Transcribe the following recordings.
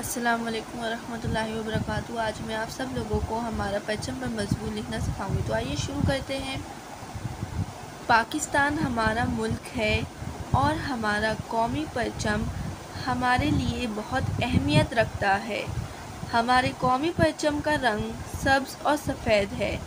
السلام علیکم ورحمۃ اللہ وبرکاتہ۔ آج میں آپ سب لوگوں کو ہمارا پرچم پر مضمون لکھنا سکھاؤں گی، تو آئیے شروع کرتے ہیں۔ پاکستان ہمارا ملک ہے اور ہمارا قومی پرچم ہمارے لیے بہت اہمیت رکھتا ہے۔ ہمارے قومی پرچم کا رنگ سبز اور سفید ہے۔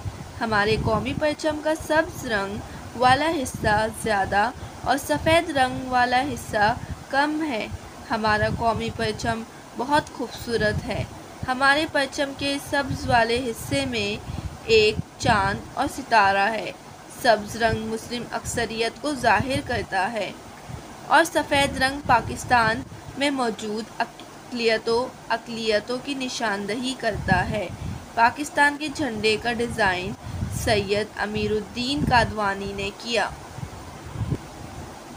ہمارے قومی پرچم کا سبز رنگ والا حصہ زیادہ اور سفید رنگ والا حصہ کم ہے۔ ہمارا قومی پرچم بہت خوبصورت ہے۔ ہمارے پرچم کے سبز والے حصے میں ایک چاند اور ستارہ ہے۔ سبز رنگ مسلم اکثریت کو ظاہر کرتا ہے اور سفید رنگ پاکستان میں موجود اقلیتوں کی نشاندہی کرتا ہے۔ پاکستان کے جھنڈے کا ڈیزائن سید امیر الدین کادوانی نے کیا۔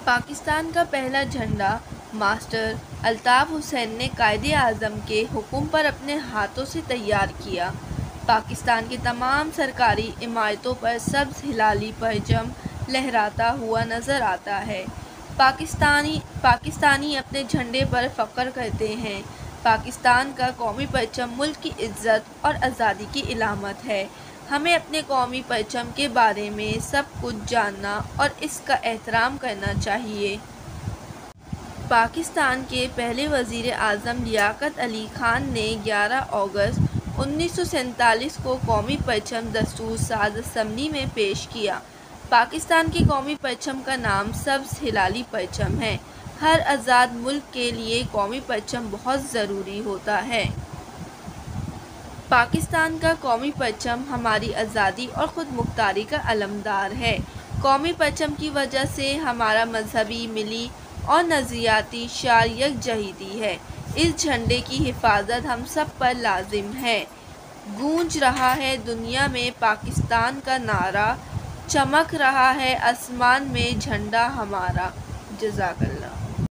پاکستان کا پہلا جھنڈا ماسٹر الطاف حسین نے قائد اعظم کے حکم پر اپنے ہاتھوں سے تیار کیا۔ پاکستان کی تمام سرکاری عمارتوں پر سبز ہلالی پرچم لہراتا ہوا نظر آتا ہے۔ پاکستانی اپنے جھنڈے پر فخر کرتے ہیں۔ پاکستان کا قومی پرچم ملک کی عزت اور آزادی کی علامت ہے۔ ہمیں اپنے قومی پرچم کے بارے میں سب کچھ جاننا اور اس کا احترام کرنا چاہیے۔ پاکستان کے پہلے وزیر اعظم لیاقت علی خان نے 11 اگست 1947 کو قومی پرچم دستور ساز اسمبلی میں پیش کیا۔ پاکستان کے قومی پرچم کا نام سبز ہلالی پرچم ہے۔ ہر آزاد ملک کے لیے قومی پرچم بہت ضروری ہوتا ہے۔ پاکستان کا قومی پرچم ہماری آزادی اور خود مختاری کا علمبردار ہے۔ قومی پرچم کی وجہ سے ہمارا مذہبی، ملی اور نظریاتی شعار یکجہتی ہے۔ اس جھنڈے کی حفاظت ہم سب پر لازم ہے۔ گونج رہا ہے دنیا میں پاکستان کا نعرہ، چمک رہا ہے آسمان میں جھنڈا ہمارا۔ جزاک اللہ۔